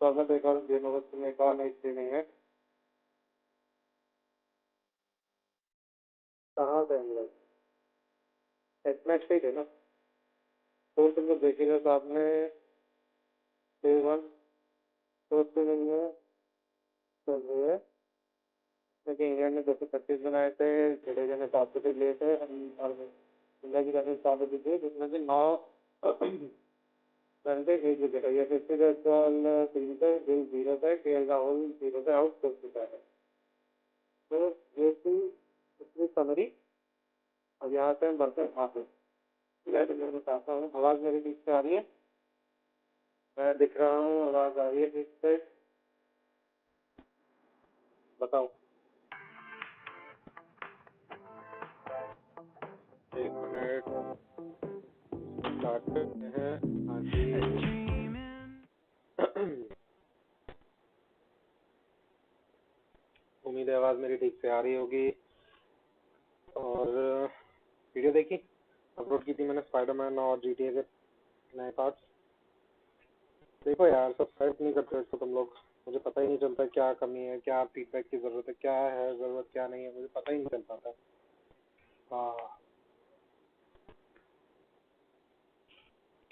स्वागत है एक और गेम अवस्था में एक और नई स्ट्रीमिंग है। कहाँ से हम लोग टेस्ट मैच पे थे ना, तो तुमको देखेगा तो आपने वन तो स्ट्रीमिंग में चल रही है, लेकिन इंग्लैंड ने 235 बनाए थे, जडेजा ने 700 लिए थे और इंडिया की तरफ से 700 थे, जिसमें से 9 रन पे 1 विकेट। ये 50 बॉल 3 पे, गिल 0 पे, केएल राहुल 0 पे आउट हो चुका है। तो ये थी उसकी समरी। अब यहाँ से हम बढ़ते हैं आगे। मैं बताता हूँ, आवाज़ मेरी ठीक से आ रही है? मैं दिख रहा हूँ, आवाज़ आ रही है ठीक से? बताओ। एक मिनट स्टार्ट करते हैं। हाँ जी। उम्मीद है आवाज़ मेरी ठीक से आ रही होगी। और वीडियो देखी, अपलोड की थी मैंने स्पाइडरमैन और जीटीए के नए पार्ट्स। देखो यार, सब्सक्राइब नहीं करते तो तुम लोग, मुझे पता ही नहीं चलता क्या कमी है, क्या फीडबैक की ज़रूरत है, क्या है ज़रूरत, क्या नहीं है, मुझे पता ही नहीं चल पाता। हाँ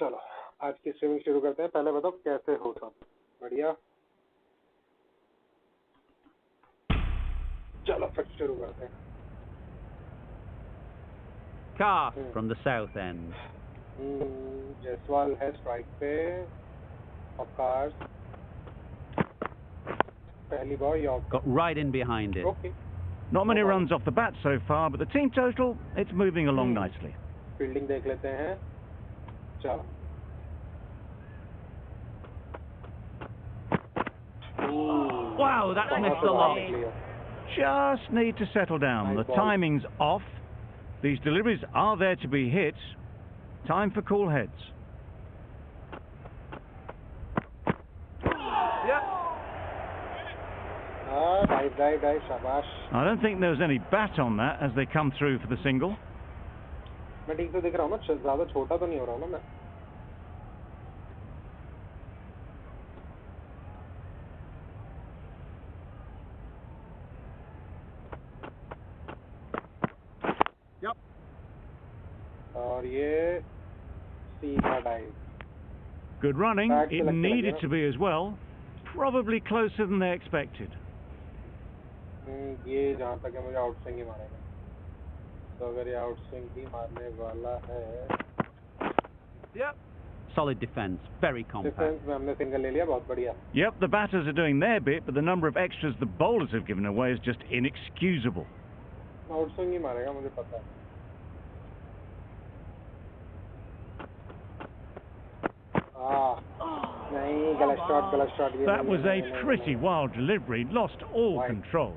चलो आज की स्ट्रीमिंग शुरू करते हैं। पहले बताओ कैसे हो सब? बढ़िया, चलो फिर शुरू करते हैं। Cast from the south end. Jaiswal है स्ट्राइक पे, ऑफकार्स पहली ball yorker. Got right in behind it. Okay, Not many runs off the bat so far, but the team total, it's moving along nicely. Fielding देख लेते हैं। चलो Wow, that's missed the line. Just need to settle down. Nice The ball. timing's off. These deliveries are there to be hit. Time for cool heads. Right शाबाश। I don't think there was any bat on that as they come through for the single. मैं ठीक से दिख रहा हूँ ना, ज़्यादा छोटा तो नहीं हो रहा हूँ ना मैं? और ये सीधा dive. Good running. Back It select needed लगे to be as well. Probably closer than they expected. ये जहाँ तक है मुझे आउट स्विंग ही मारेगा। तो अगर ये आउट स्विंग ही मारने वाला है। Solid defense, very compact. Defence में हमने सिंगल ले लिया, बहुत बढ़िया। Yep, the batters are doing their bit, but the number of extras the bowlers have given away is just inexcusable. Out swing ही मारेगा, मुझे पता है। नहीं, गलत shot. That was a pretty wild delivery, lost all control.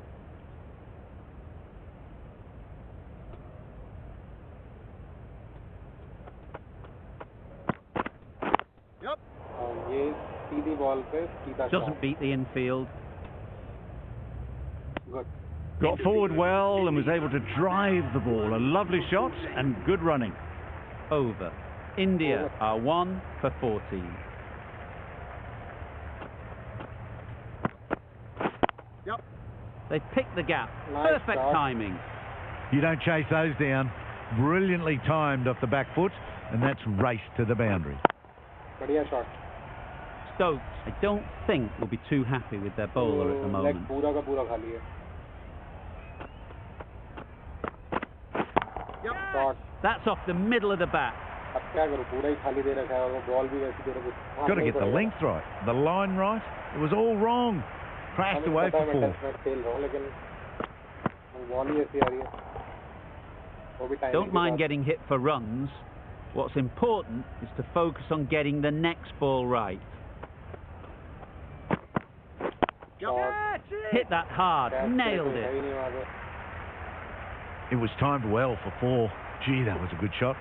और ये सीधी ball पे सीधा Doesn't beat the infield. Good. Got forward well and was able to drive the ball. A lovely shot and good running. Over. India are 1 for 14. They've picked the gap. Nice Perfect shot. timing. You don't chase those down. Brilliantly timed off the back foot, and that's race to the boundary. बढ़िया shot. Stokes, I don't think, will be too happy with their bowler at the leg moment. पूरा का पूरा खाली है। Shot. That's off the middle of the bat. अब क्या करूँ, पूरा ही खाली दे रखा है और वो बॉल भी वैसी दे रखी है। Got to get the length right, the line right. It was all wrong. Crashed away for 4. मैं खेल रहा हूँ, लेकिन बॉल ही ऐसी आ रही है। वो भी Don't mind getting hit for runs. What's important is to focus on getting the next ball right. Hit that hard, nailed it. It was timed well for 4. Gee, that was a good shot.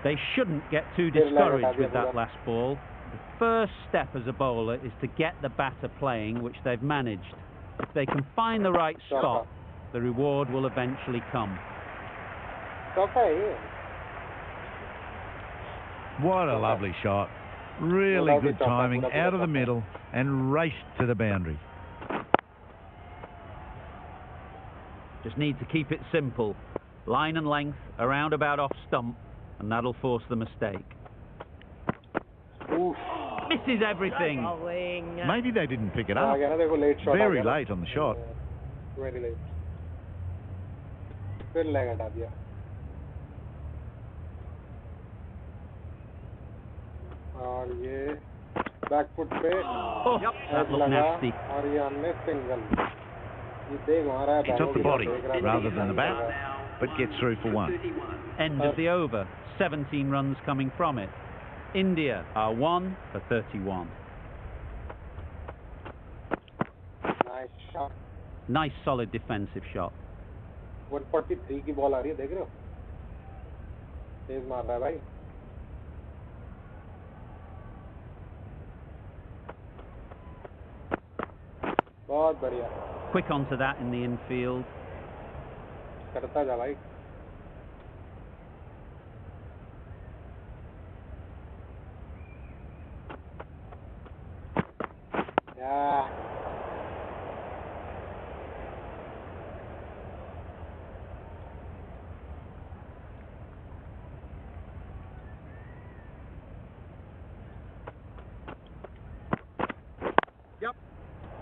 They shouldn't get too discouraged with that last ball. The first step as a bowler is to get the batter playing, which they've managed. If they can find the right spot, the reward will eventually come. What a lovely shot. Really good timing, out of the middle. and raced to the boundary. Just need to keep it simple. Line and length, around about off stump, and that'll force the mistake. Oof. Misses everything. Maybe they didn't pick it up. Very late on the shot. Very late. फिर leg हटा दिया. और ये back foot पे that looked nasty. और ये हमने single. ये देख वहाँ रहा है. He took the body rather than the bat, but gets through for one. End of the over. 17 runs coming from it. India are 1 for 31. Nice shot. Nice solid defensive shot. 143 की ball आ रही है, देख रहे हो? तेज मार रहा है भाई. बहुत बढ़िया. Quick onto that in the infield. करता जा भाई. Yeah.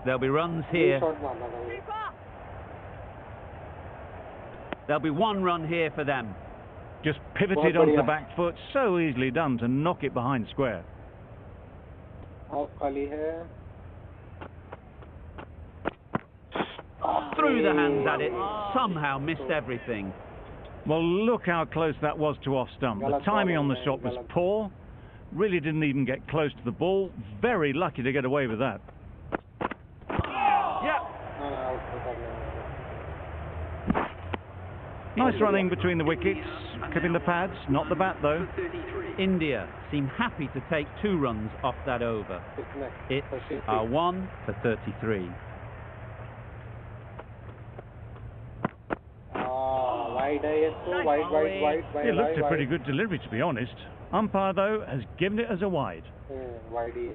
There'll be runs here. There'll be 1 run here for them. Just pivoted onto the back foot, so easily done to knock it behind square. Threw the hands at it, somehow missed everything. Well, look how close that was to off stump. The timing on the shot was poor. Really didn't even get close to the ball. Very lucky to get away with that. Nice running between the wickets, clipping the pads, not the bat though. India seem happy to take 2 runs off that over. It's 1 for 33. It looked a pretty good delivery, to be honest. Umpire, though, has given it as a wide. Widey.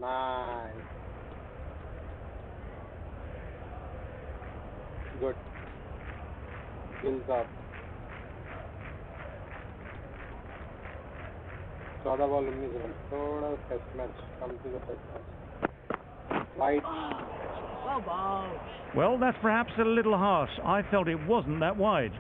Nice. Good. Skills up. 14 ball 19 run. थोड़ा test match. Come to the test match. Wide. Well, that's perhaps a little harsh. I felt it wasn't that wide.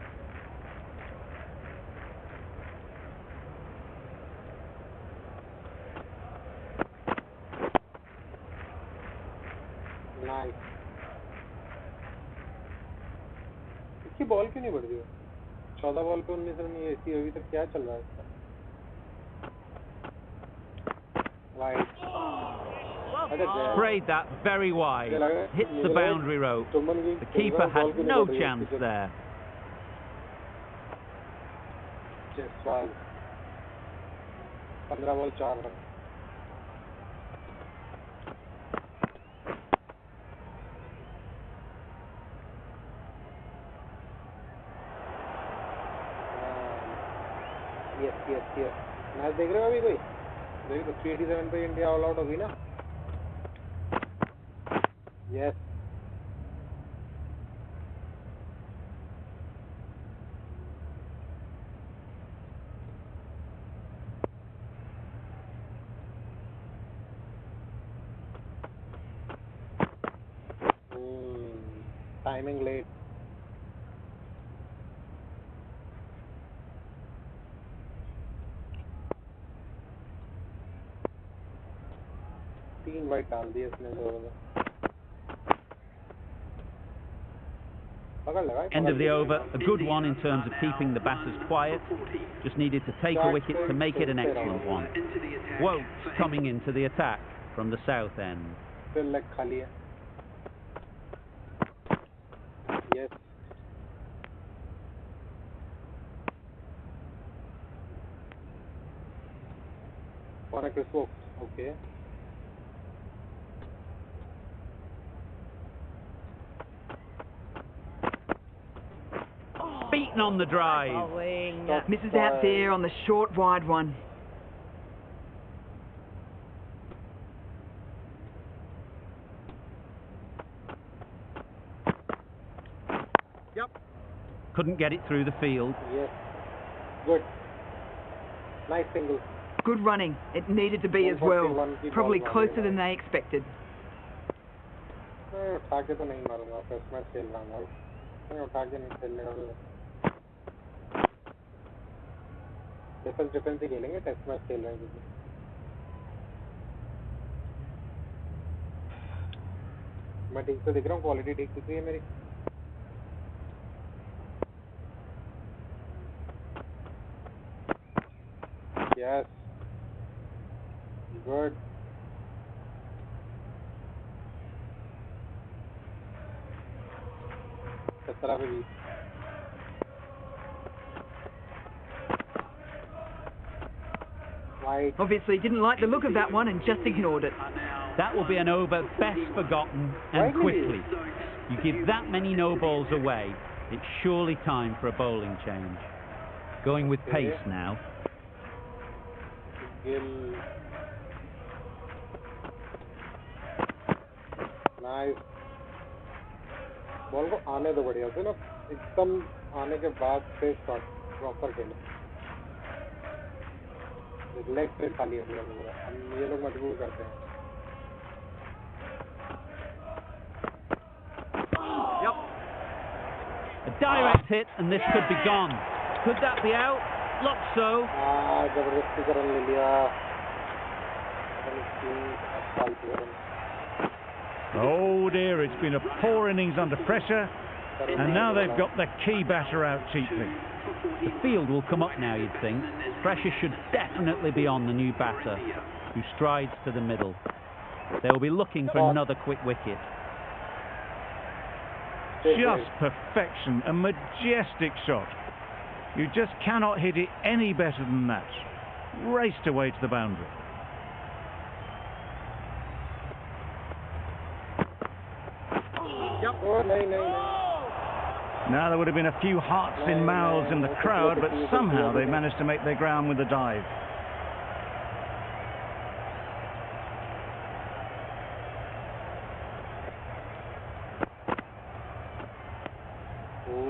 Nice. इसकी ball क्यों नहीं बढ़ रही है? 14 ball पे 19 run ये ऐसी अभी तक क्या चल रहा है इसका? Wide. Sprayed that very wide. Hits the boundary rope. The keeper had no chance there. Just 15 ball 4 run. Yes. Match देख रहे हो अभी कोई? देखो तो 387 पे इंडिया ऑल आउट होगी ना? Yes. Timing late. तीन वाइट डाल दिए इसने End of the over, a good one in terms of keeping the batters quiet. Just needed to take a wicket to make it an excellent one. Wokes coming into the attack from the south end. फिर leg खाली है. Yes. On a Chris Wokes. Okay. Beaten beaten on the drive. Bowling. Misses out there on the short, wide one. Couldn't get it through the field. Yes. Good. Nice single. Good running. It needed to be as well. Probably closer than they expected. उठा के तो नहीं मारूंगा, test match खेल रहा हूँ। मैं उठा के नहीं खेलने का। डिफेंस ही खेलेंगे, टेस्ट मैच खेल रहे हैं क्योंकि। मैं ठीक से दिख रहा हूँ, क्वालिटी ठीक दिख रही है मेरी। Yes. Good. Right. Obviously didn't like the look of that one and just ignored it. That will be an over best forgotten and quickly. You give that many no balls away, it's surely time for a bowling change. Going with pace now. Nice. Ball को आने दो बढ़िया से ना, एकदम आने के बाद से प्रॉपर खेलो। लेग पे खाली है पूरा पूरा, हम ये लोग मजबूर करते हैं। A direct hit and this could be gone. Could that be out? Looks so. जबरदस्ती का रन ले लिया। Oh dear, it's been a poor innings under pressure, and now they've got the key batter out cheaply. The field will come up now, you'd think. Pressure should definitely be on the new batter, who strides to the middle. They'll be looking for another quick wicket. Just perfection, a majestic shot. You just cannot hit it any better than that. Raced away to the boundary. Now there would have been a few hearts in mouths in the crowd, but somehow they managed to make their ground with a dive.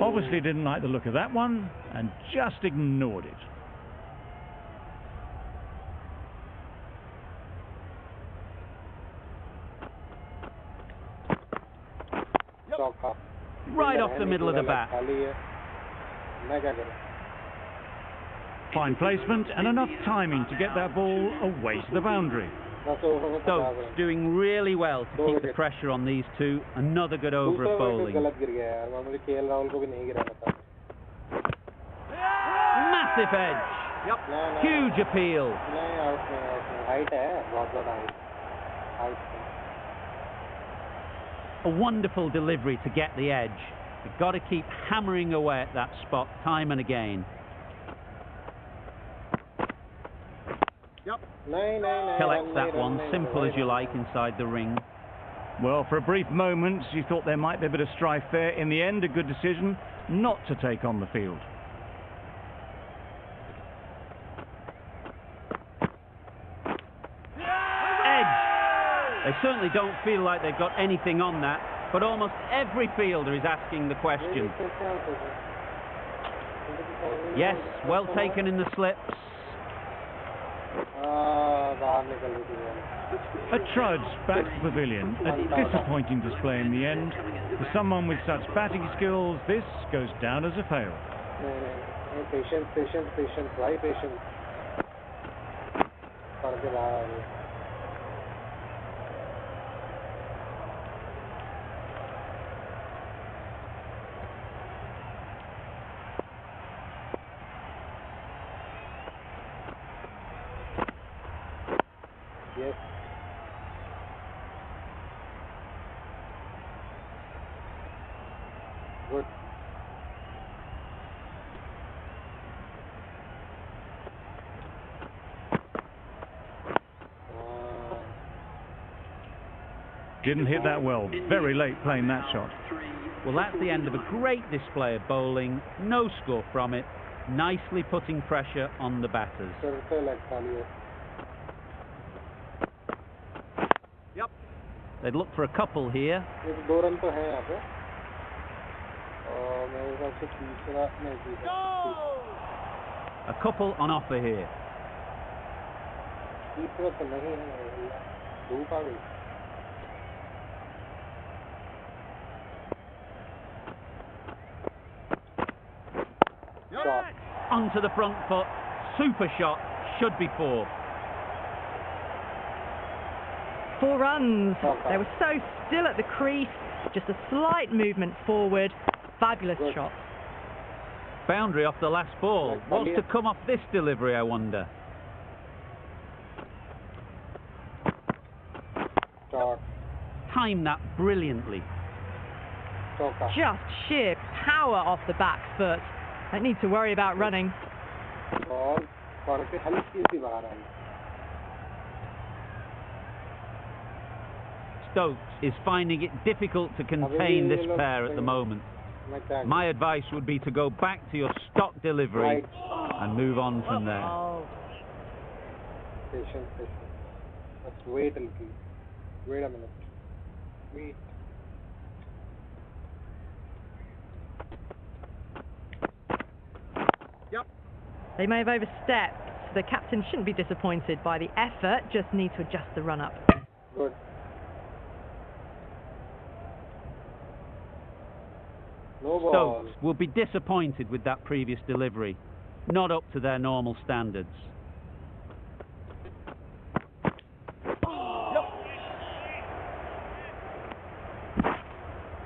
Obviously didn't like the look of that one and just ignored it. Right off the middle of the bat. Fine placement and enough timing to get that ball away to the boundary. Stokes doing really well to keep the pressure on these two. Another good over of bowling. Massive edge. Huge appeal. A wonderful delivery to get the edge. You've got to keep hammering away at that spot time and again. Collects that one, simple as you like, inside the ring. Well, for a brief moment, you thought there might be a bit of strife there. In the end, a good decision not to take on the field. Edge! They certainly don't feel like they've got anything on that, but almost every fielder is asking the question. Yes, well taken in the slips. A trudge back to the pavilion, a disappointing display in the end. For someone with such batting skills, this goes down as a fail. Patience, why patience? Yes. Good. Didn't hit that well. Very late playing that shot. Well, that's the end of a great display of bowling. No score from it. Nicely putting pressure on the batters. Yep. They'd look for a couple here. A couple on offer here. Shot. Onto the front foot. Super shot. Should be 4. 4 runs. They were so still at the crease. Just a slight movement forward. Fabulous shot. Boundary off the last ball. What's to come off this delivery, I wonder? Shot. Timed that brilliantly. Just sheer power off the back foot. Don't need to worry about running. Stokes is finding it difficult to contain this pair at the moment. My advice would be to go back to your stock delivery and move on from there. Patience. Let's wait a little. Wait a minute. Wait. Yep. They may have overstepped. The captain shouldn't be disappointed by the effort, just need to adjust the run-up. Good. No ball. Stokes will be disappointed with that previous delivery. Not up to their normal standards.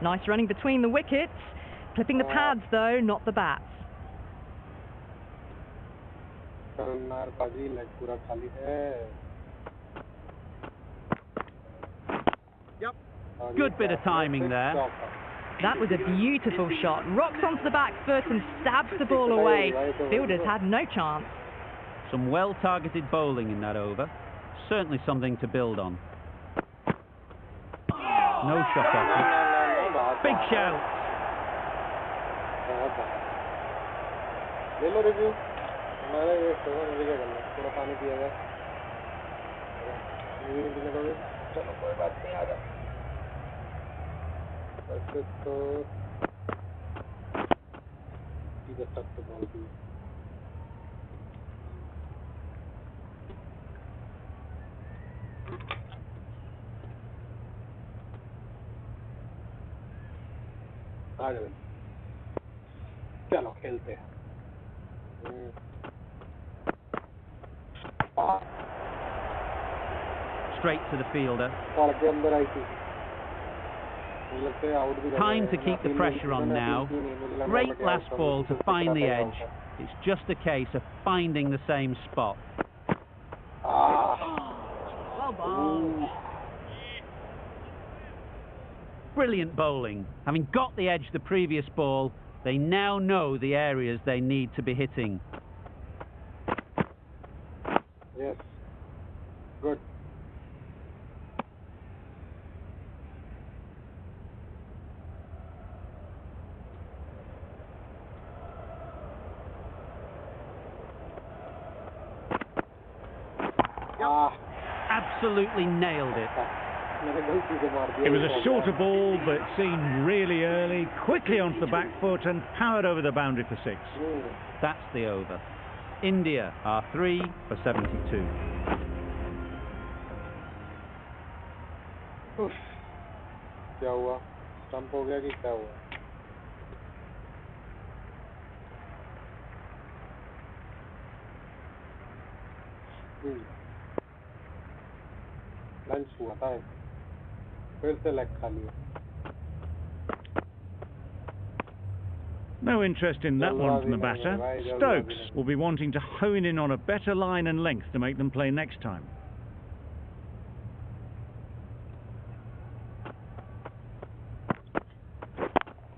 Nice running between the wickets. Clipping the pads though, not the bats. Yep. Good bit of timing there. That was a beautiful shot. Rocks onto the back foot and stabs the ball away. Fielders had no chance. Some well-targeted bowling in that over. Certainly something to build on. No shot off it. Big shout. ले लो review हमारे ये मुझे क्या करना थोड़ा पानी पिया जाए चलो कोई बात नहीं आ जा वैसे तो इधर तक तो बॉल भी आ जाए चलो खेलते हैं Straight to the fielder. Time to keep the pressure on now. Great last ball to find the edge. It's just a case of finding the same spot. Well bowled. Brilliant bowling. Having got the edge the previous ball, they now know the areas they need to be hitting. Yes. Good. Absolutely nailed it. It was a shorter ball, but seen really early, quickly onto the back foot and powered over the boundary for 6. That's the over. India are 3 for 72. क्या हुआ? Stump हो गया कि क्या हुआ? Lunch हुआ था फिर से लेग खा लिया No interest in that one from the batter. Stokes will be wanting to hone in on a better line and length to make them play next time.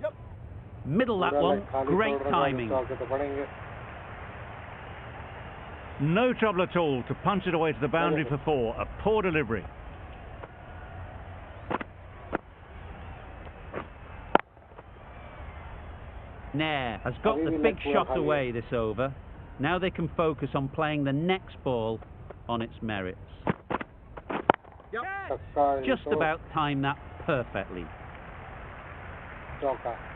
Yep. Middle that one. Great timing. No trouble at all to punch it away to the boundary for 4. A poor delivery. Nair has got the big shot away this over. Now they can focus on playing the next ball on its merits. Just about timed that perfectly.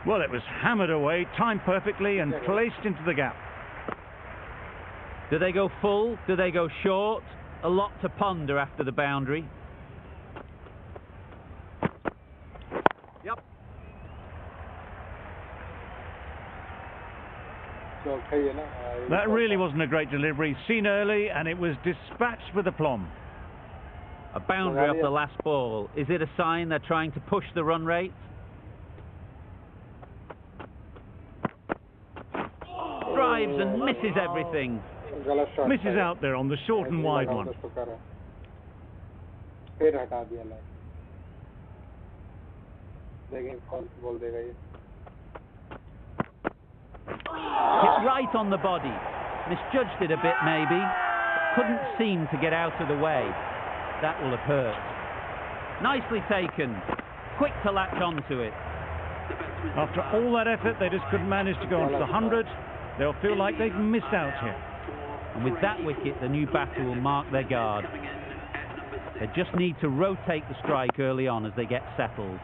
Well, it was hammered away, timed perfectly and placed into the gap. Do they go full? Do they go short? A lot to ponder after the boundary. Yep. That really wasn't a great delivery. Seen early and it was dispatched with aplomb. A boundary off the last ball. Is it a sign they're trying to push the run rate? Drives and misses everything. Misses out there on the short and wide one. Hit right on the body. Misjudged it a bit maybe. Couldn't seem to get out of the way. That will have hurt. Nicely taken. Quick to latch onto it. After all that effort, they just couldn't manage to go onto the 100. They'll feel like they've missed out here. And with that wicket, the new batter will mark their guard. They just need to rotate the strike early on as they get settled.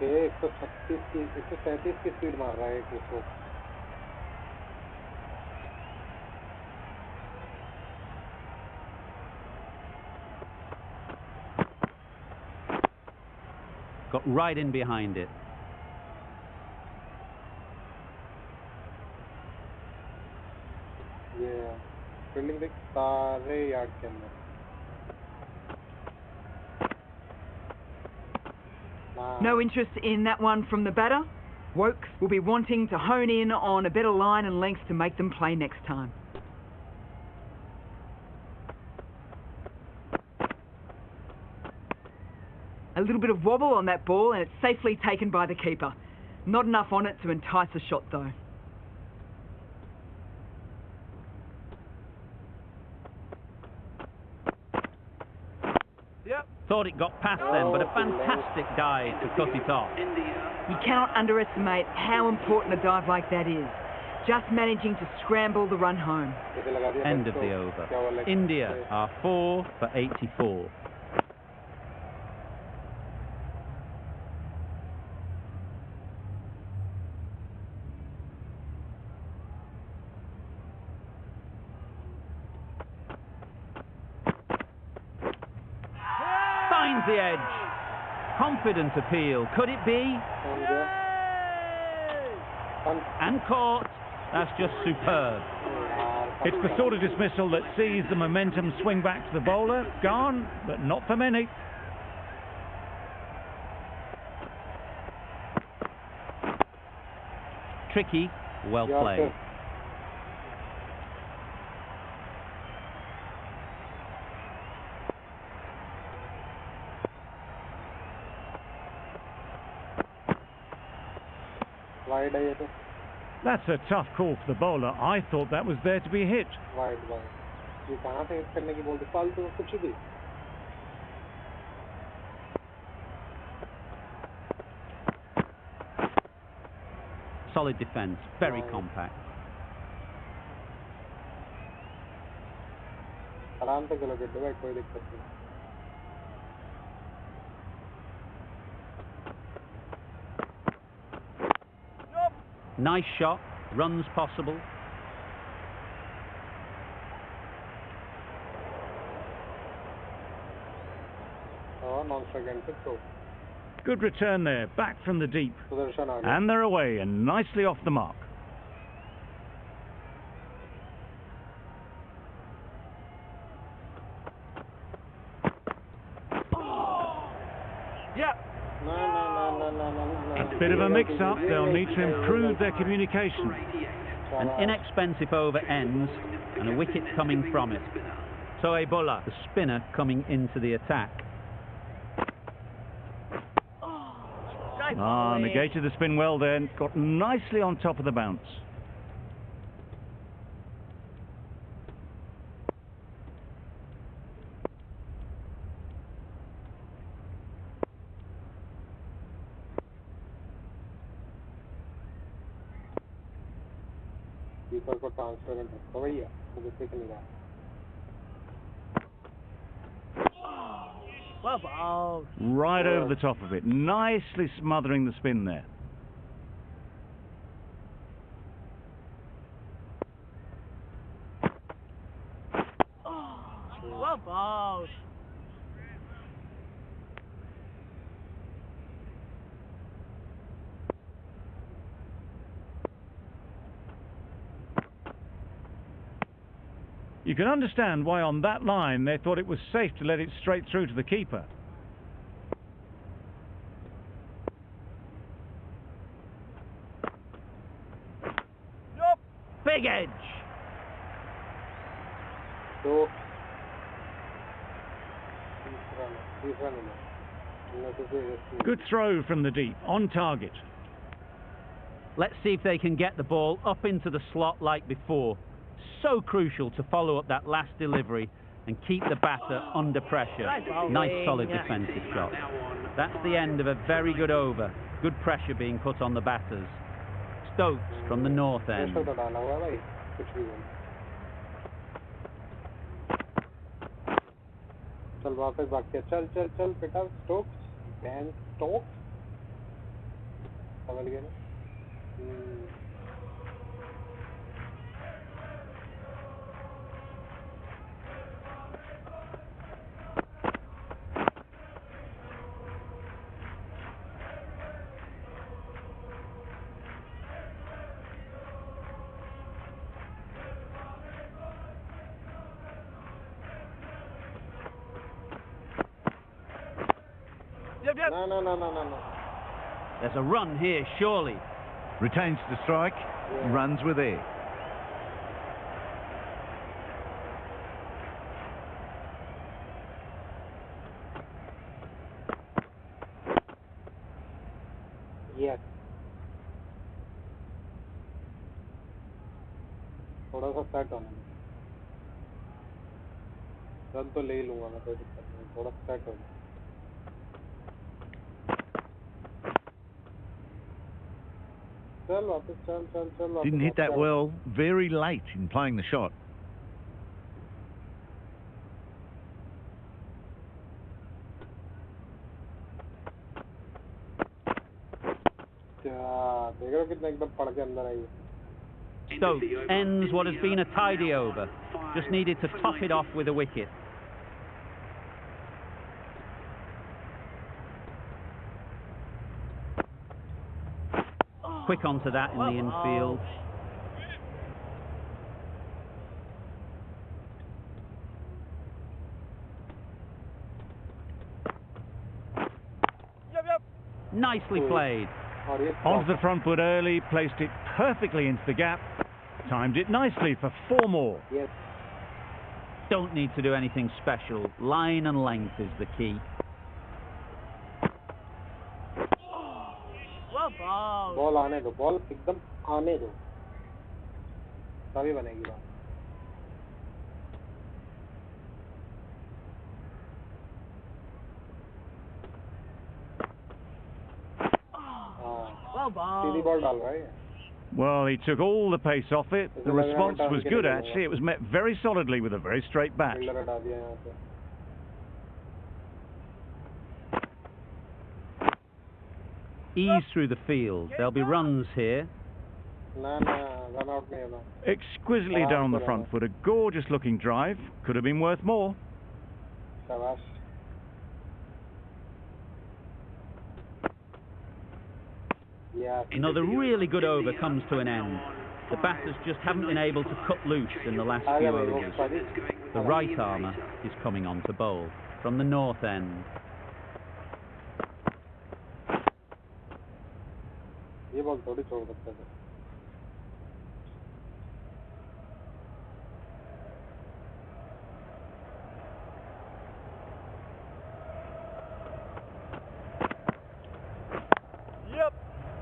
Okay, 137 की speed मार रहा है एक उसको. Got right in behind it. Yeah, fielding देख सारे yard के अंदर. No interest in that one from the batter. Wokes will be wanting to hone in on a better line and length to make them play next time. A little bit of wobble on that ball and it's safely taken by the keeper. Not enough on it to entice a shot though. Thought it got past them, but a fantastic dive to cut it off. You cannot underestimate how important a dive like that is. Just managing to scramble the run home. End of the over. India are 4 for 84. Finds the edge. Confident appeal. Could it be? And caught. That's just superb. It's the sort of dismissal that sees the momentum swing back to the bowler. Gone, but not for many. Tricky. Well played. That's a tough call for the bowler. I thought that was there to be hit. Wide. ये कहाँ से hit करने की बोलते फालतू कुछ भी. Solid defence. Very compact. आराम से खेलो गिट्टू भाई, कोई दिक्कत नहीं. Nice shot, runs possible. Oh, non-second throw. Good return there, back from the deep. And they're away and nicely off the mark. A bit of a mix-up. They'll need to improve their communication. An inexpensive over ends and a wicket coming from it. So Ebola, the spinner, coming into the attack. Negated the spin well then. Got nicely on top of the bounce. Keeper को transparent रखो भैया, मुझे दिख नहीं रहा। Well bowled. Right over the top of it, nicely smothering the spin there. Well bowled. You can understand why on that line they thought it was safe to let it straight through to the keeper. Nope. Big edge. So, Good throw from the deep, on target. Let's see if they can get the ball up into the slot like before. So crucial to follow up that last delivery and keep the batter under pressure. Nice solid defensive shot. That's the end of a very good over. Good pressure being put on the batters. Stokes from the north end. चल वापस भाग के चल चल चल बेटा Stokes Ben Stokes समझ गए ना No. There's a run here, surely. Retains the strike, runs were there. Yes. थोड़ा सा सेट होने में रन तो ले ही लूंगा मैं, कोई दिक्कत नहीं, थोड़ा सेट होने। Didn't hit that well, very late in playing the shot. Stokes ends what has been a tidy over. Just needed to top it off with a wicket. Quick onto that in the infield. Nicely played. Onto the front foot early, placed it perfectly into the gap. Timed it nicely for 4 more. Yes. Don't need to do anything special. Line and length is the key. Ball आने दो, ball एकदम आने दो, तभी बनेगी बात। सीधी ball डाल रहा है। Well, he took all the pace off it. The response was good, actually. It was met very solidly with a very straight bat. Ease through the field. There'll be runs here. Run out. Exquisitely down the front foot. A gorgeous looking drive. Could have been worth more. Shabash. Another really good over comes to an end. The batters just haven't been able to cut loose in the last few overs. The right armour is coming on to bowl from the north end. ये ball थोड़ी छोड़ सकते थे।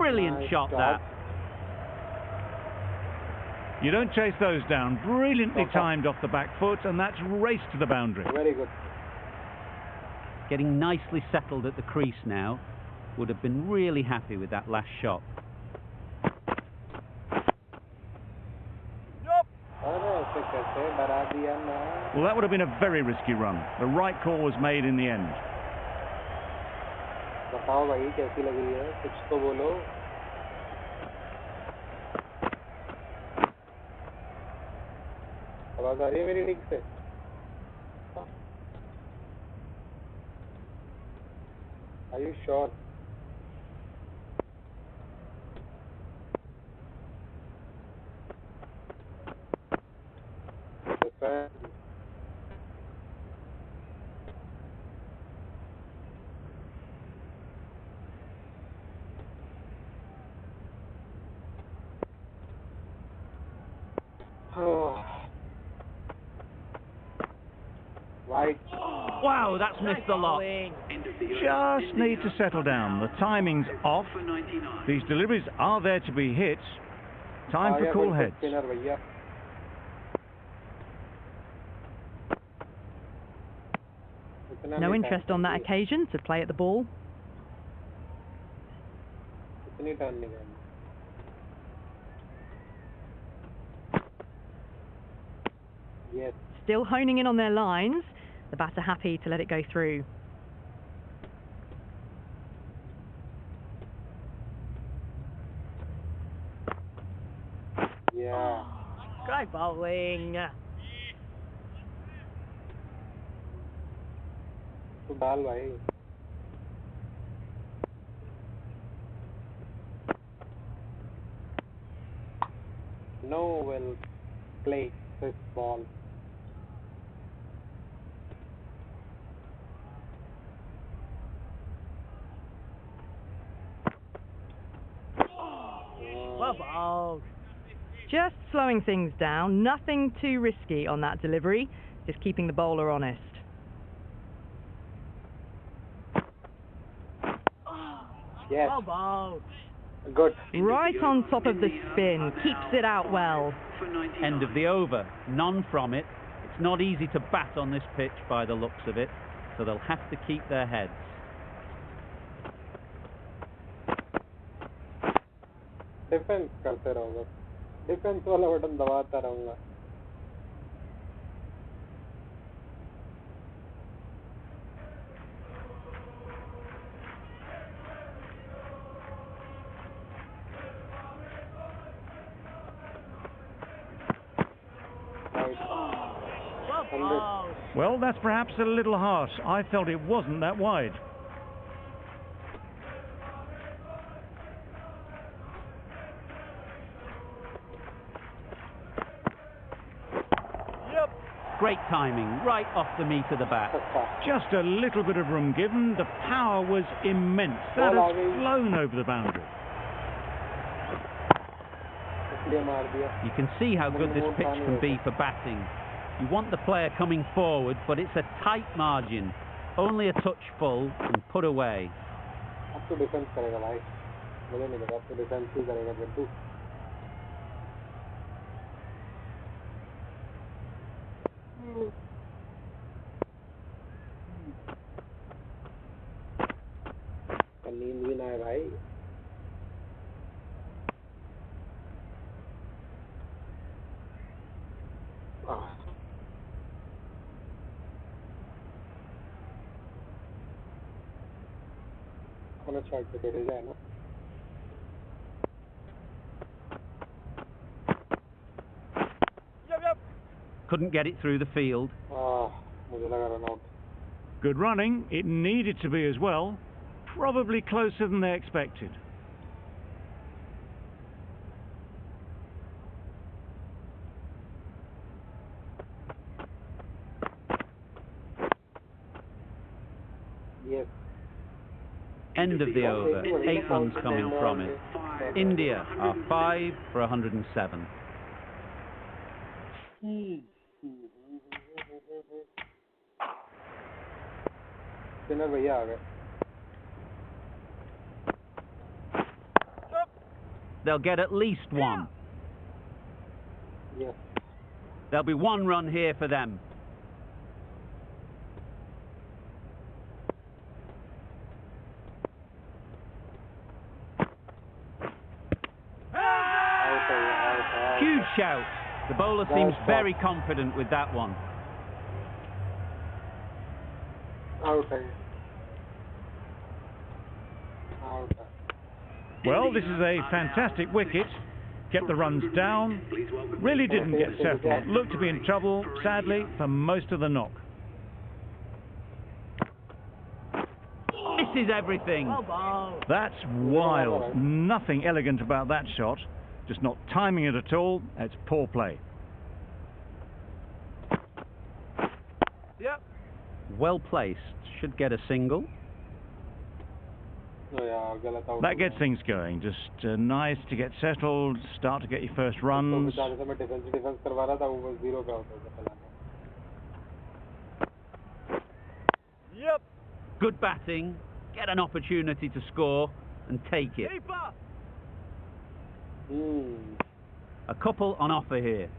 Brilliant shot that. You don't chase those down. Brilliantly timed off the back foot, and that's race to the boundary. Very good. Getting nicely settled at the crease now. Would have been really happy with that last shot. Well, that would have been a very risky run. The right call was made in the end. बताओ भाई कैसी लग रही है, कुछ तो बोलो. आवाज आ रही है मेरी ठीक से? Are you sure? Right. Wow, that's missed a lot. Just need to settle down. The timing's off. These deliveries are there to be hit. Time for cool heads. No interest on that occasion to play at the ball. Yes. Still honing in on their lines. The batter happy to let it go through. Yeah. Great bowling. तो डाल भाई. No will play this ball. Well bowled. Just slowing things down. Nothing too risky on that delivery. Just keeping the bowler honest. Yes. Well bowled. Good. Right on top of the spin. Keeps it out well. End of the over. None from it. It's not easy to bat on this pitch by the looks of it, so they'll have to keep their heads. Defence करते रहूंगा. Defence वाला button दबाता रहूंगा. Well, that's perhaps a little harsh. I felt it wasn't that wide. Great timing, right off the meat of the bat. Just a little bit of room given. The power was immense. That has flown over the boundary. You can see how good this pitch can be for batting. You want the player coming forward, but it's a tight margin. Only a touch full and put away. अब तो defence करेगा भाई. मुझे नहीं लगा अब तो defence ही करेगा जल्दी. नींद भी ना है भाई. खाना चाट के बैठे जाए ना. Couldn't get it through the field. मुझे लगा run out. Good running. It needed to be as well. Probably closer than they expected. Yes. End of the over. 8 runs coming from it. India are 5 for 107. Spinner भैया आ गए. they'll get at least one. Yes. There'll be one run here for them. Huge shout. The bowler seems very confident with that one. Out. Well, this is a fantastic wicket. Kept the runs down. Really didn't get settled. Looked to be in trouble, sadly, for most of the knock. Misses everything. That's wild. Nothing elegant about that shot. Just not timing it at all. It's poor play. Yep. Well placed. Should get a single. That gets things going. Just nice to get settled, start to get your first runs. Yep. Good batting. Get an opportunity to score and take it. A couple on offer here.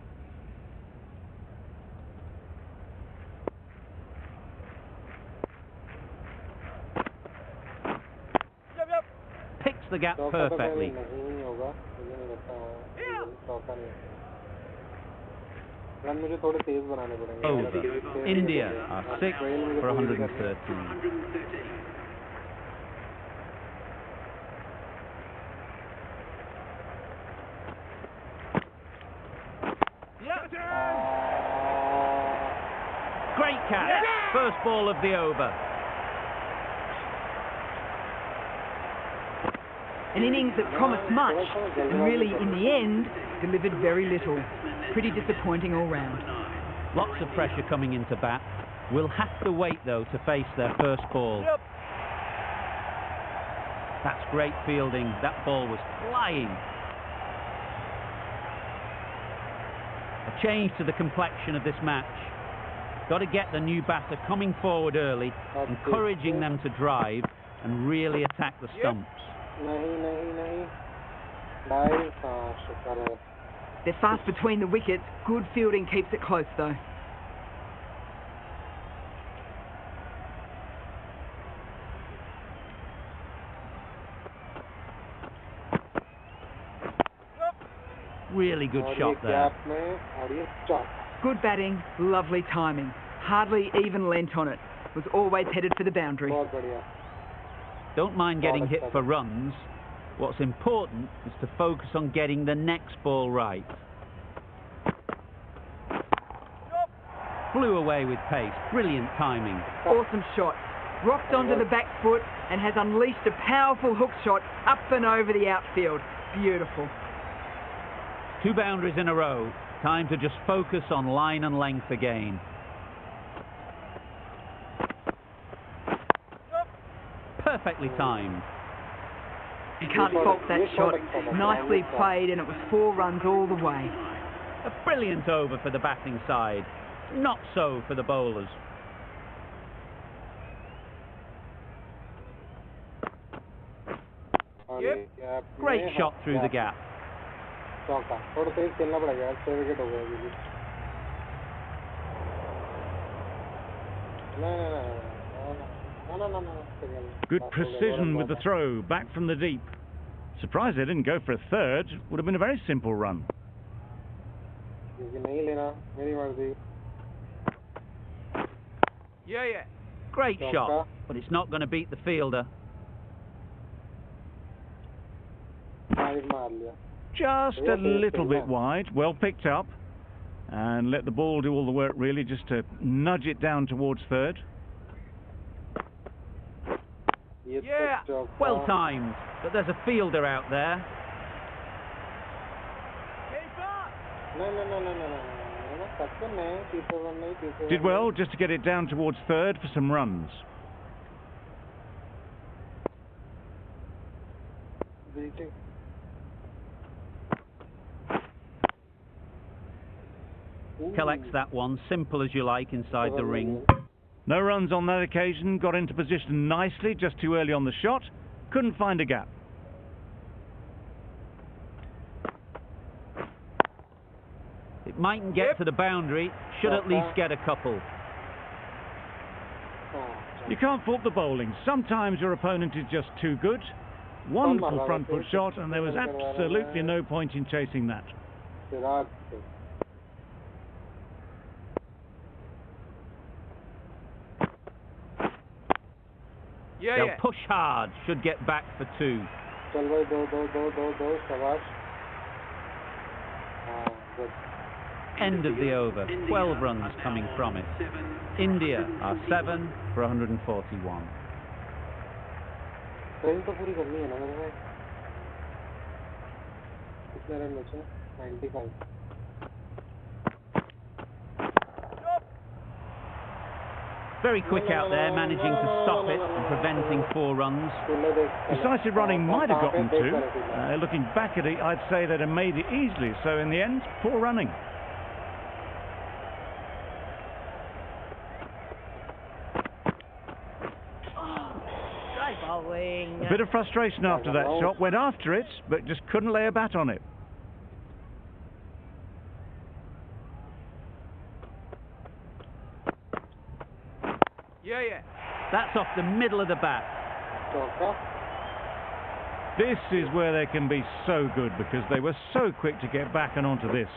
Picks the gap perfectly. Over. India are 6 for 113. Great catch. First ball of the over. An innings that promised much, and really, in the end, delivered very little. Pretty disappointing all round. Lots of pressure coming into bat. We'll have to wait, though, to face their first ball. That's great fielding. That ball was flying. A change to the complexion of this match. Got to get the new batter coming forward early, encouraging them to drive and really attack the stumps. They're fast between the wickets. Good fielding keeps it close, though. Really good shot there. Good batting, lovely timing. Hardly even lent on it. Was always headed for the boundary. Don't mind getting hit for runs. What's important is to focus on getting the next ball right. Flew away with pace. Brilliant timing. Awesome shot. Rocked onto the back foot and has unleashed a powerful hook shot up and over the outfield. Beautiful. 2 boundaries in a row. Time to just focus on line and length again. Perfectly timed. You can't fault that shot. Nicely played, and it was 4 runs all the way. A brilliant over for the batting side. Not so for the bowlers. Great shot through the gap. Good precision with the throw, back from the deep. Surprised they didn't go for a third. Would have been a very simple run. Great shot, but it's not going to beat the fielder. Just a little bit wide, well picked up. And let the ball do all the work really, just to nudge it down towards third. Well timed, but there's a fielder out there. Did well just to get it down towards third for some runs. Collects that one, simple as you like, inside the ring. No runs on that occasion, got into position nicely, just too early on the shot. Couldn't find a gap. mightn't get to the boundary, should at least get a couple. You can't fault the bowling. Sometimes your opponent is just too good. Wonderful front foot shot, and there was absolutely no point in chasing that. They'll push hard, should get back for 2. End of the over, 12 runs coming from it. India are 7 for 141. Very quick out there, managing to stop it and preventing 4 runs. Decisive running might have gotten 2. Looking back at it, I'd say they'd have made it easily. So in the end, poor running. A bit of frustration after that shot. Went after it, but just couldn't lay a bat on it. That's off the middle of the bat. This is where they can be so good, because they were so quick to get back and onto this.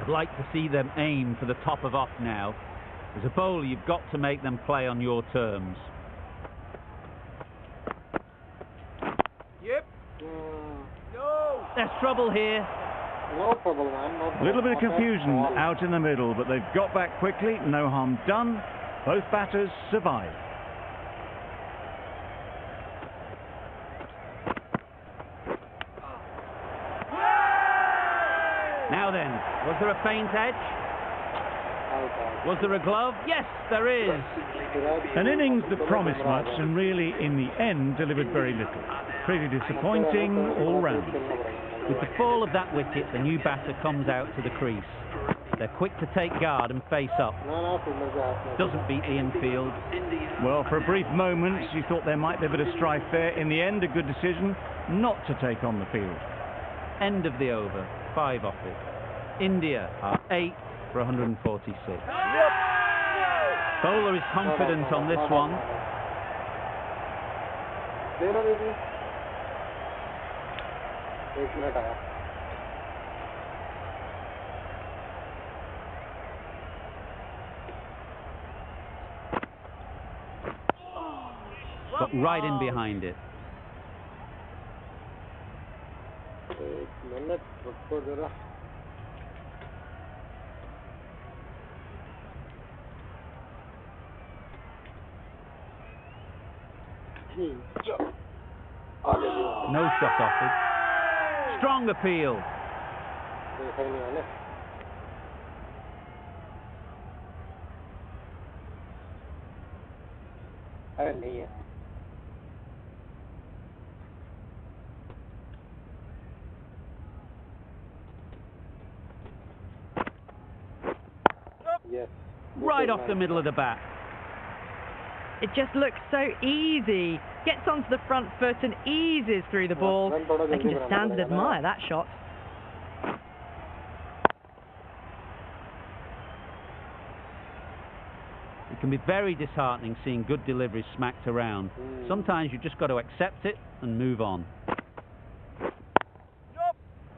I'd like to see them aim for the top of off now. As a bowler, you've got to make them play on your terms. There's trouble here. No trouble, man. No trouble. A little bit of confusion out in the middle, but they've got back quickly. No harm done. Both batters survive. Now then, was there a feint edge? Was there a glove? Yes, there is. An innings that promised much and really, in the end, delivered very little. Pretty disappointing all round. With the fall of that wicket, the new batter comes out to the crease. They're quick to take guard and face up. Doesn't beat the infield. Well, for a brief moment, you thought there might be a bit of strife there. In the end, a good decision not to take on the field. End of the over, 5 off it. India are 8 for 146. Bowler is confident on this one. Got right in behind it. No shot offered. Strong appeal. Yes. Right off the middle of the bat. It just looks so easy. Gets onto the front foot and eases through the ball. They can just stand and admire that shot. It can be very disheartening seeing good deliveries smacked around. Sometimes you've just got to accept it and move on.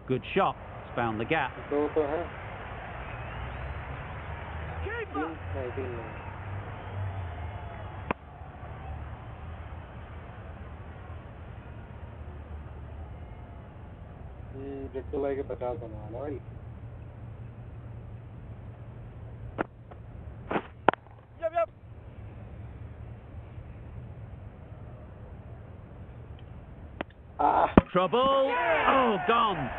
Good shot. It's found the gap. Trouble. Oh, gone.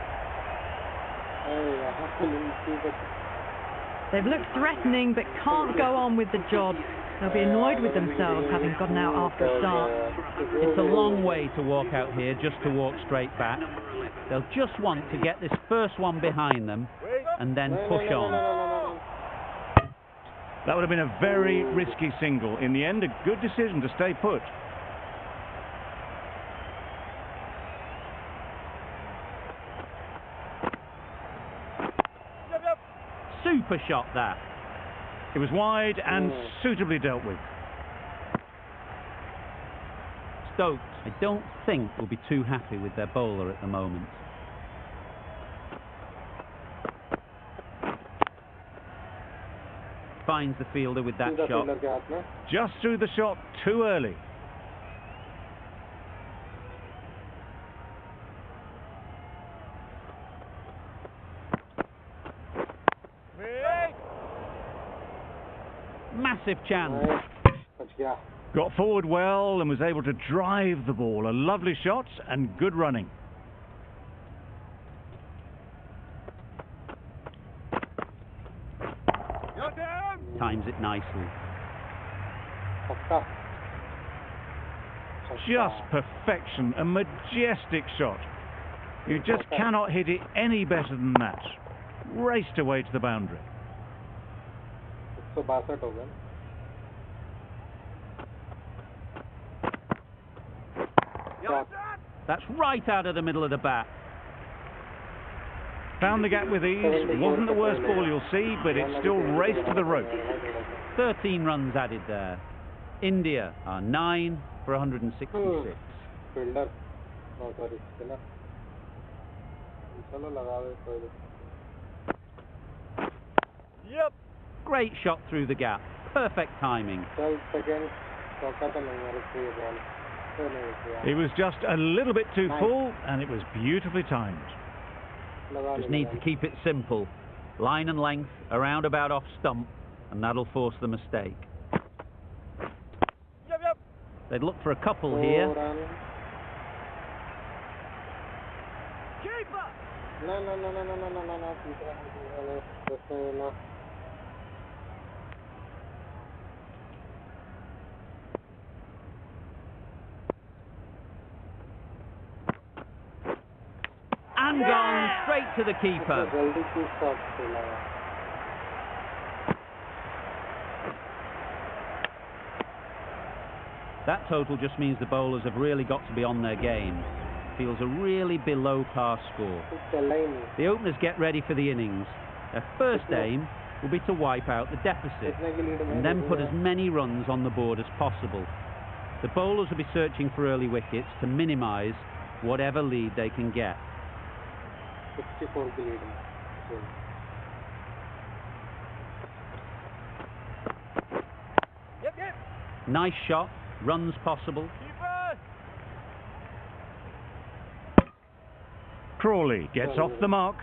They've looked threatening but can't go on with the job. They'll be annoyed with themselves having gotten out after a start. It's a long way to walk out here just to walk straight back. They'll just want to get this first one behind them and then push on. That would have been a very risky single. In the end, a good decision to stay put. Super shot, that. It was wide and suitably dealt with. Stokes, I don't think, will be too happy with their bowler at the moment. Finds the fielder with that shot. Just threw the shot too early. Massive chance. Got forward well and was able to drive the ball. A lovely shot and good running. Times it nicely. Just perfection. A majestic shot. You just cannot hit it any better than that. Raced away to the boundary. That's right out of the middle of the bat. Found the gap with ease. Wasn't the worst ball you'll see, but it still raced to the rope. 13 runs added there. India are 9 for 166. Yep. Great shot through the gap. Perfect timing. It was just a little bit too full, and it was beautifully timed. Just need to keep it simple. Line and length, around about off stump, and that'll force the mistake. Yep. They'd look for a couple here. Keeper! No. And gone straight to the keeper. That total just means the bowlers have really got to be on their game. Feels a really below par score. The openers get ready for the innings. Their first aim will be to wipe out the deficit and then put as many runs on the board as possible. The bowlers will be searching for early wickets to minimise whatever lead they can get. 64 leading. Yep. Nice shot, runs possible. Keeper! Crawley gets off the mark.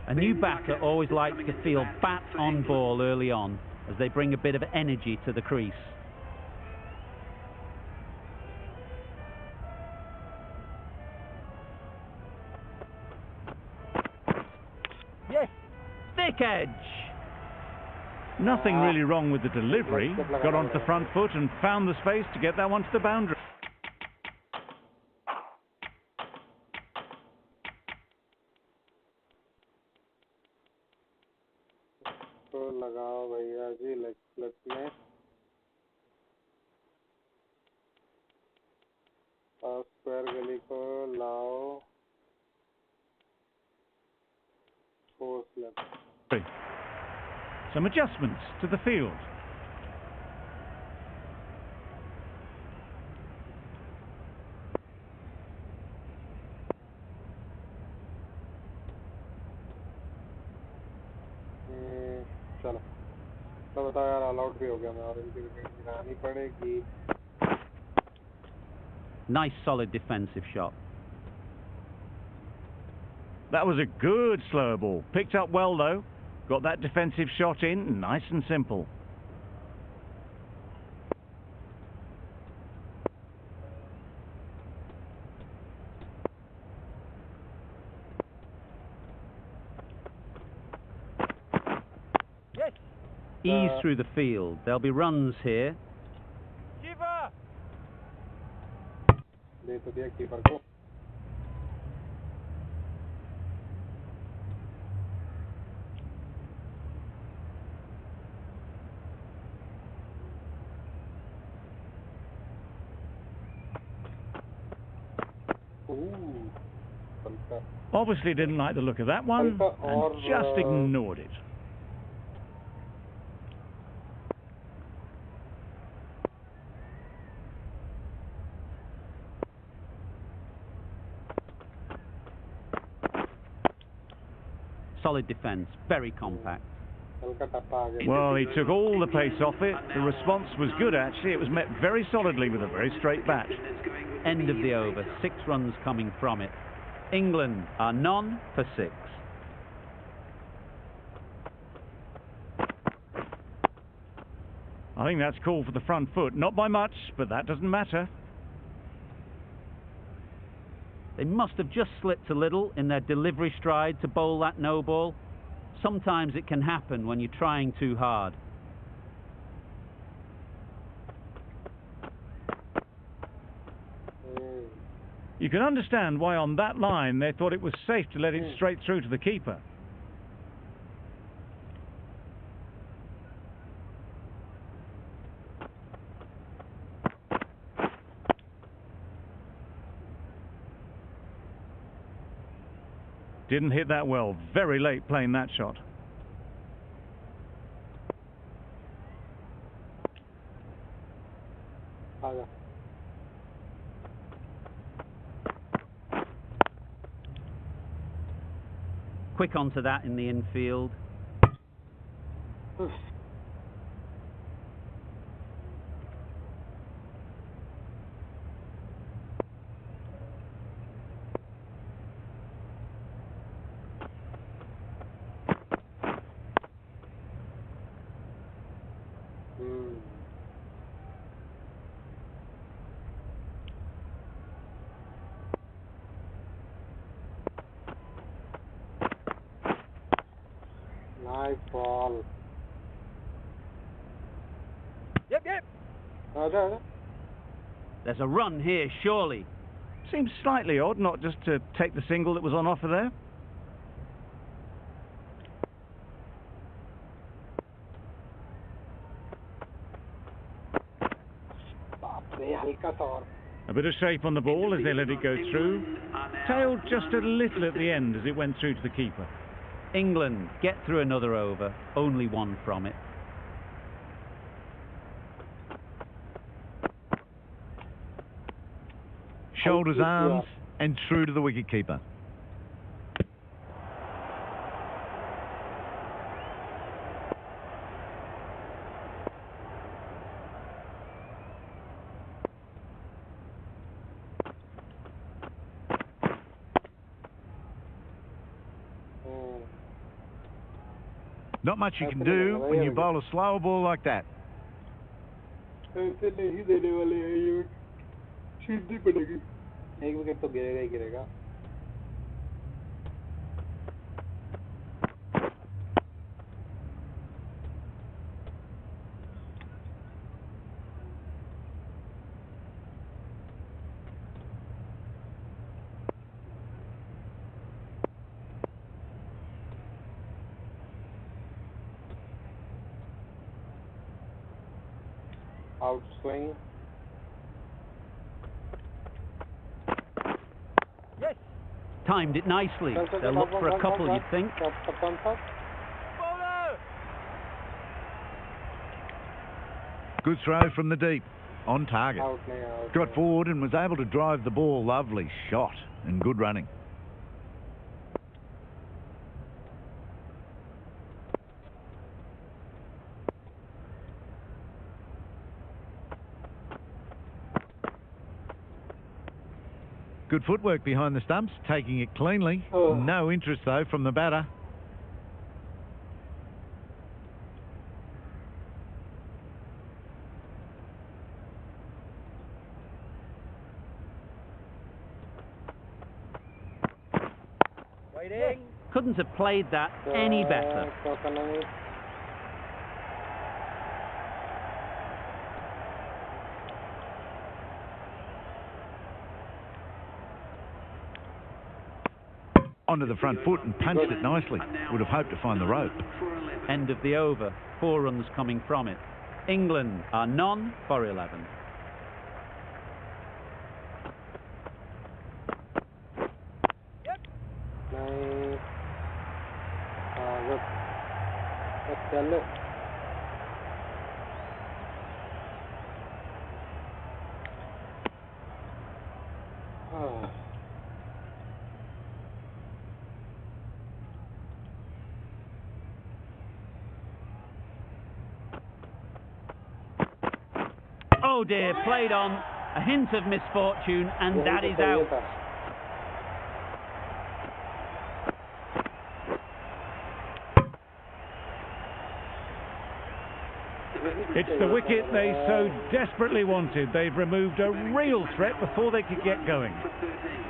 A new batter always likes to feel bat on ball early on as they bring a bit of energy to the crease. Yes. Thick edge. Nothing really wrong with the delivery. Got onto the front foot and found the space to get that one to the boundary. लगाओ भैया जी leg slip में और square गली को लाओ 4 slip. Some adjustments to the field. चलो तो बताओ यार ऑल आउट भी हो गया मैं और इनकी विकेट गिरानी पड़ेगी. Nice solid defensive shot. That was a good slow ball. Picked up well though. Got that defensive shot in, nice and simple. Yes. Ease through the field. There'll be runs here. Keeper. दे तो दिया keeper को. Obviously didn't like the look of that one and just ignored it. Solid defence, very compact. Well, he took all the pace off it. The response was good, actually. It was met very solidly with a very straight bat. End of the over, 6 runs coming from it. England are none for 6. I think that's called for the front foot. Not by much, but that doesn't matter. They must have just slipped a little in their delivery stride to bowl that no ball. Sometimes it can happen when you're trying too hard. You can understand why on that line they thought it was safe to let it straight through to the keeper. Didn't hit that well. Very late playing that shot. Quick onto that in the infield. Nice ball. Yep. There's a run here, surely. Seems slightly odd not just to take the single that was on offer there. A bit of shape on the ball as they let it go through. Tailed just a little at the end as it went through to the keeper. England get through another over, only 1 from it. Shoulders, arms, and through to the wicketkeeper. Not much you can do when you bowl a slower ball like that. एक wicket तो गिरेगा ही गिरेगा. Out swing. Yes. Timed it nicely. They'll look for a couple, you'd think. Good throw from the deep. On target. Got forward and was able to drive the ball. Lovely shot and good running. Good footwork behind the stumps, taking it cleanly. No interest, though, from the batter. Waiting. Couldn't have played that any better. Onto the front foot and punched it nicely. Would have hoped to find the rope. End of the over, 4 runs coming from it. England are none for 11. Oh dear, played on, a hint of misfortune, and that is out. It's the wicket they so desperately wanted. They've removed a real threat before they could get going.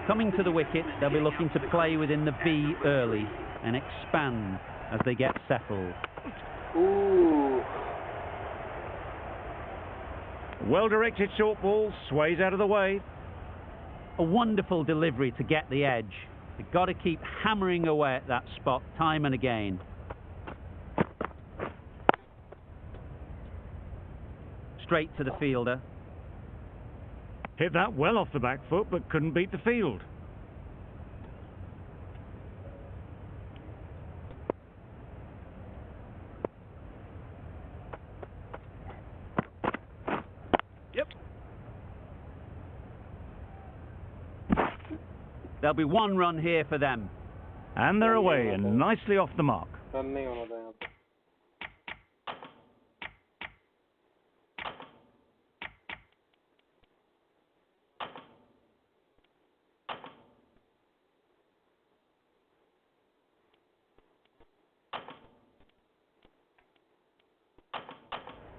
Coming to the wicket, they'll be looking to play within the V early and expand as they get settled. Ooh. Well-directed short ball, sways out of the way. A wonderful delivery to get the edge. They've got to keep hammering away at that spot time and again. Straight to the fielder. Hit that well off the back foot, but couldn't beat the field. Yep. There'll be one run here for them. And they're away and nicely off the mark.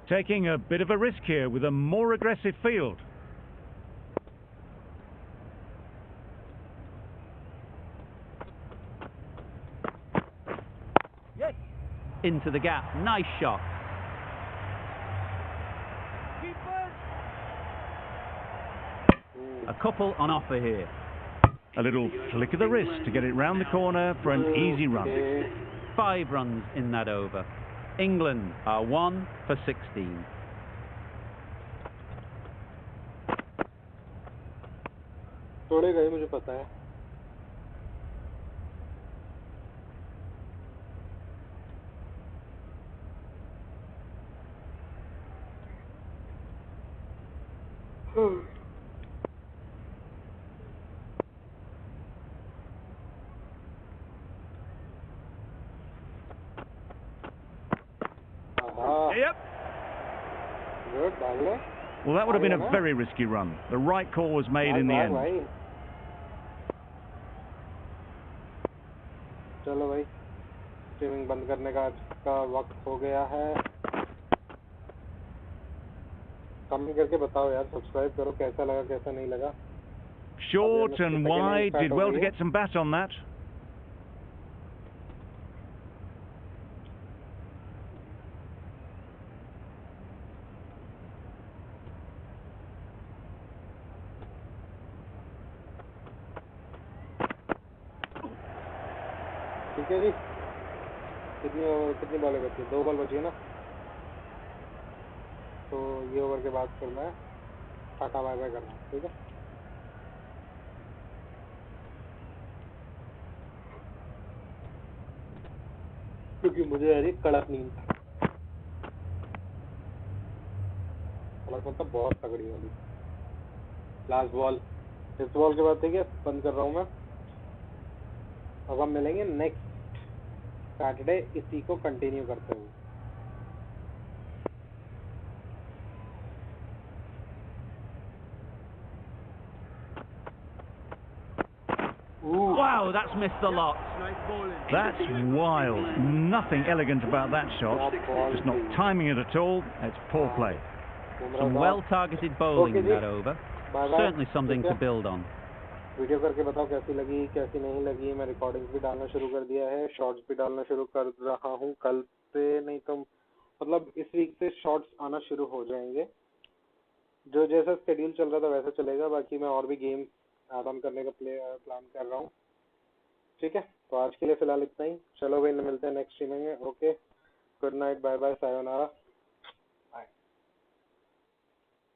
Taking a bit of a risk here with a more aggressive field. Yes. Into the gap. Nice shot. A couple on offer here. A little flick of the wrist to get it round the corner for an easy run. 5 runs in that over. England are 1 for 16. थोड़े गए मुझे पता है. Yep. Good, well, that would have been a very risky run. The right call was made in the end. चलो भाई, streaming बंद करने का आज का वक्त हो गया है. कमेंट करके बताओ यार, सब्सक्राइब करो, कैसा लगा कैसा नहीं लगा. Short and wide, did well to get some bat on that. ठीक है जी. कितनी बॉलें बची? 2 बॉल बची है ना. तो ये ओवर के बाद फिर मैं टाटा बाय बाय कर रहा हूँ. ठीक है. क्योंकि मुझे यार कड़क नींद मतलब बहुत तगड़ी वाली. Last ball. इस बॉल के बाद ठीक है बंद कर रहा हूँ मैं. अब हम मिलेंगे नेक्स्ट सैटरडे इसी को कंटिन्यू करते हुए. Wow, that's missed the lot. That's wild. Nothing elegant about that shot. Just not timing it at all. It's poor play. Some well-targeted bowling in that over. Certainly something to build on. Video करके बताओ कैसी लगी कैसी नहीं लगी. मैं recordings भी डालना शुरू कर दिया है, शॉर्ट्स भी डालना शुरू कर रहा हूँ. कल से नहीं तो मतलब इस वीक से शॉर्ट्स आना शुरू हो जाएंगे. जो जैसा शेड्यूल चल रहा था वैसा चलेगा. बाकी मैं और भी गेम ऐड ऑन करने का प्लान कर रहा हूँ. ठीक है, तो आज के लिए फिलहाल इतना ही. चलो भाई, मिलते हैं नेक्स्ट स्ट्रीमिंग में. Okay, good night, bye bye, sayonara.